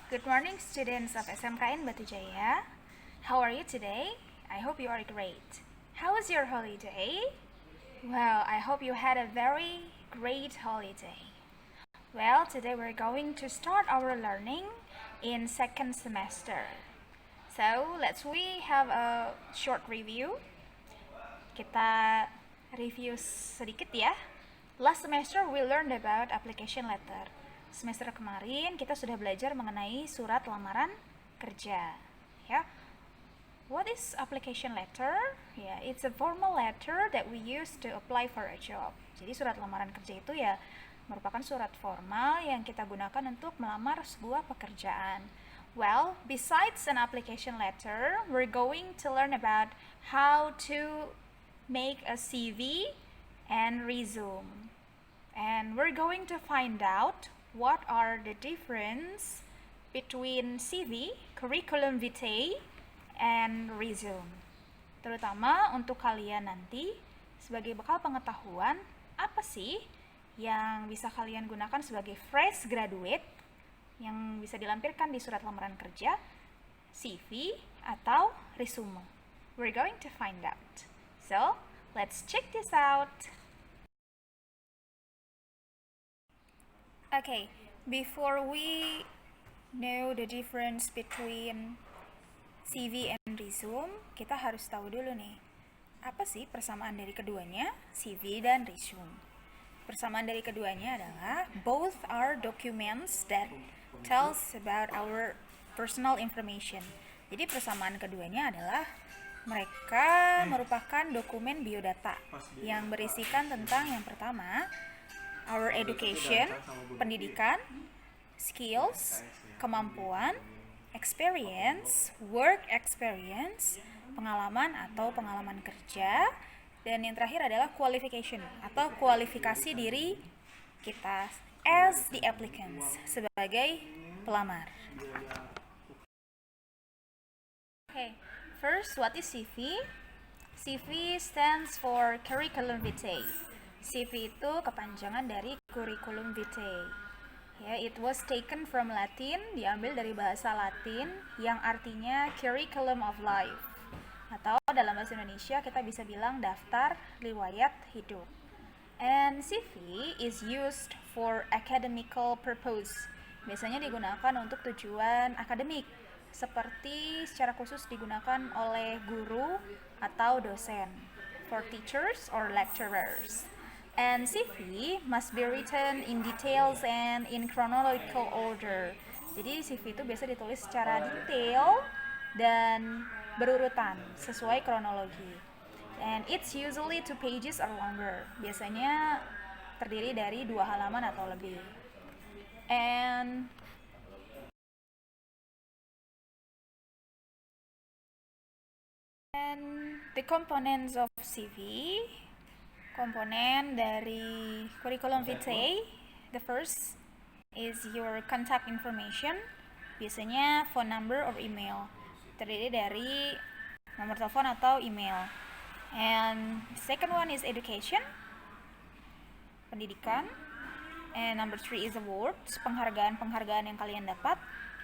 Good morning, students of SMKN Batu Jaya. How are you today? I hope you are great. How was your holiday? Well, I hope you had a very great holiday. Well, today we're going to start our learning in second semester. So, we have a short review. Kita review sedikit ya. Last semester we learned about application letter. Semester kemarin kita sudah belajar mengenai surat lamaran kerja. Ya. What is application letter? Ya, it's a formal letter that we use to apply for a job. Jadi surat lamaran kerja itu ya merupakan surat formal yang kita gunakan untuk melamar sebuah pekerjaan. Well, besides an application letter, we're going to learn about how to make a CV and resume. And we're going to find out what are the difference between CV, curriculum vitae, and resume. Terutama untuk kalian nanti sebagai bekal pengetahuan, apa sih yang bisa kalian gunakan sebagai fresh graduate yang bisa dilampirkan di surat lamaran kerja, CV, atau resume. We're going to find out. So, let's check this out. Okay, before we know the difference between CV and resume, kita harus tahu dulu nih, apa sih persamaan dari keduanya, CV dan resume. Persamaan dari keduanya adalah both are documents that tells about our personal information. Jadi persamaan keduanya adalah mereka merupakan dokumen biodata yang berisikan tentang yang pertama, our education, pendidikan, skills, kemampuan, experience, work experience, pengalaman atau pengalaman kerja, dan yang terakhir adalah qualification atau kualifikasi diri kita as the applicants, sebagai pelamar. Okay, first, what is CV? CV stands for curriculum vitae. CV itu kepanjangan dari curriculum vitae. Ya, it was taken from Latin, diambil dari bahasa Latin yang artinya curriculum of life. Atau dalam bahasa Indonesia kita bisa bilang daftar riwayat hidup. And CV is used for academical purpose. Biasanya digunakan untuk tujuan akademik, seperti secara khusus digunakan oleh guru atau dosen, for teachers or lecturers. And CV must be written in details and in chronological order. Jadi CV itu biasa ditulis secara detail dan berurutan sesuai kronologi. And it's usually 2 pages or longer. Biasanya terdiri dari 2 halaman atau lebih. And the components of CV, komponen dari curriculum vitae, the first is your contact information, biasanya phone number or email, terdiri dari nomor telepon atau email. And second one is education, pendidikan. And number 3 is awards, penghargaan yang kalian dapat.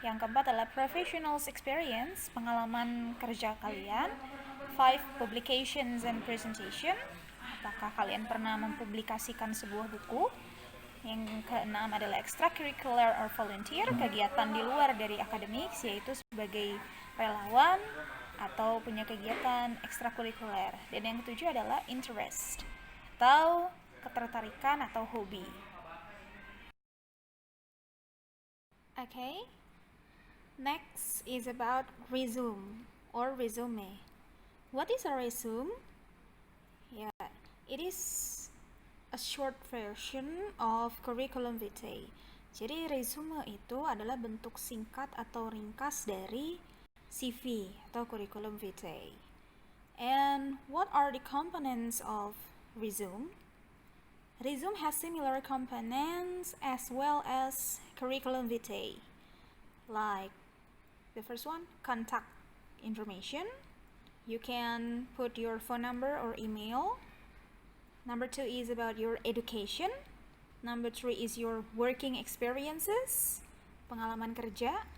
Yang keempat adalah professionals experience, pengalaman kerja kalian. 5 publications and presentation, apakah kalian pernah mempublikasikan sebuah buku. Yang keenam adalah extracurricular or volunteer, kegiatan di luar dari akademik, yaitu sebagai relawan atau punya kegiatan ekstrakurikuler. Dan yang ketujuh adalah interest atau ketertarikan atau hobi. Okay, next is about resume or resume. What is a resume? Yeah, it is a short version of curriculum vitae. Jadi resume itu adalah bentuk singkat atau ringkas dari CV atau curriculum vitae. And what are the components of resume? Resume has similar components as well as curriculum vitae. Like the first one, contact information. You can put your phone number or email. Number 2 is about your education. Number 3 is your working experiences, pengalaman kerja.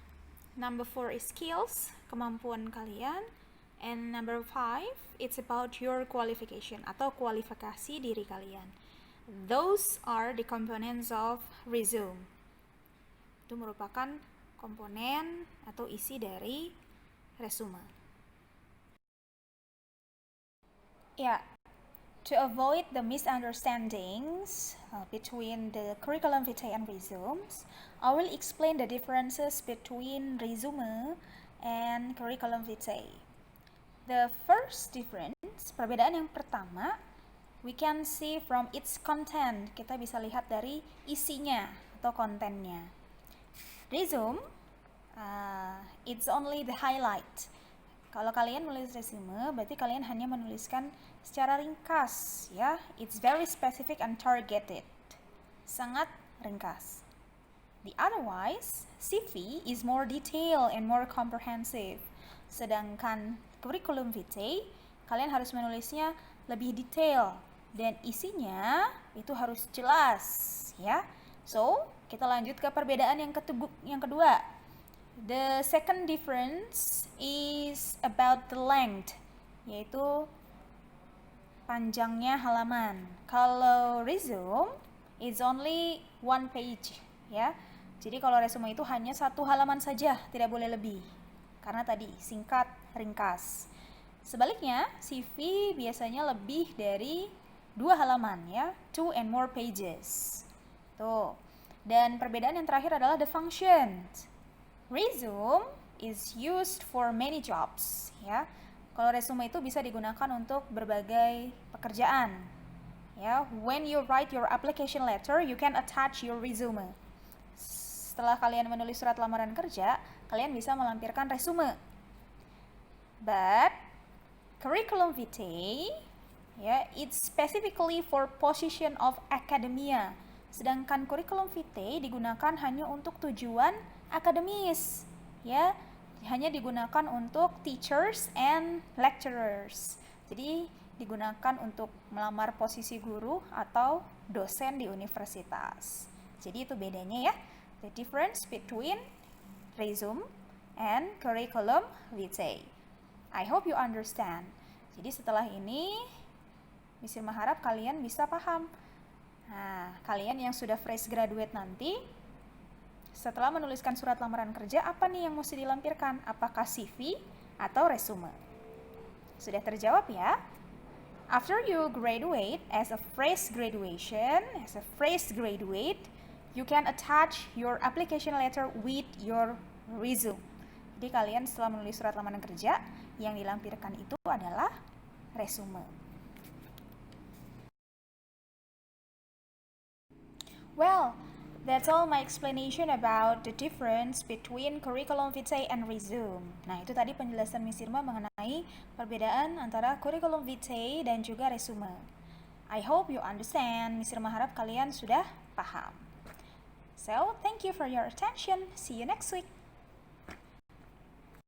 Number 4 is skills, kemampuan kalian. And number 5, it's about your qualification atau kualifikasi diri kalian. Those are the components of resume. Itu merupakan komponen atau isi dari resume. Yeah, to avoid the misunderstandings between the curriculum vitae and resumes, I will explain the differences between resume and curriculum vitae. The first difference, perbedaan yang pertama, we can see from its content. Kita bisa lihat dari isinya atau kontennya. Resume, it's only the highlight. Kalau kalian menulis resume, berarti kalian hanya menuliskan secara ringkas, ya. It's very specific and targeted. Sangat ringkas. The otherwise, CV is more detailed and more comprehensive. Sedangkan curriculum vitae, kalian harus menulisnya lebih detail dan isinya itu harus jelas, ya. So, kita lanjut ke perbedaan yang kedua. The second difference is about the length, yaitu panjangnya halaman. Kalau resume, it's only one page, ya. Jadi kalau resume itu hanya 1 halaman saja, tidak boleh lebih. Karena tadi singkat, ringkas. Sebaliknya, CV biasanya lebih dari 2 halaman, ya, 2 and more pages. Tuh. Dan perbedaan yang terakhir adalah the functions. Resume is used for many jobs, ya. Kalau resume itu bisa digunakan untuk berbagai pekerjaan. Ya, when you write your application letter, you can attach your resume. Setelah kalian menulis surat lamaran kerja, kalian bisa melampirkan resume. But curriculum vitae, ya, it's specifically for position of academia. Sedangkan curriculum vitae digunakan hanya untuk tujuan akademis, ya, hanya digunakan untuk teachers and lecturers. Jadi digunakan untuk melamar posisi guru atau dosen di universitas. Jadi itu bedanya, ya, the difference between resume and curriculum vitae. I hope you understand. Jadi setelah ini, Miss Irma harap kalian bisa paham. Nah, kalian yang sudah fresh graduate nanti, setelah menuliskan surat lamaran kerja, apa nih yang mesti dilampirkan? Apakah CV atau resume? Sudah terjawab, ya? After you graduate as a fresh graduate, you can attach your application letter with your resume. Jadi kalian setelah menulis surat lamaran kerja, yang dilampirkan itu adalah resume. Well, that's all my explanation about the difference between curriculum vitae and resume. Nah, itu tadi penjelasan Miss Irma mengenai perbedaan antara curriculum vitae dan juga resume. I hope you understand. Miss Irma harap kalian sudah paham. So, thank you for your attention. See you next week.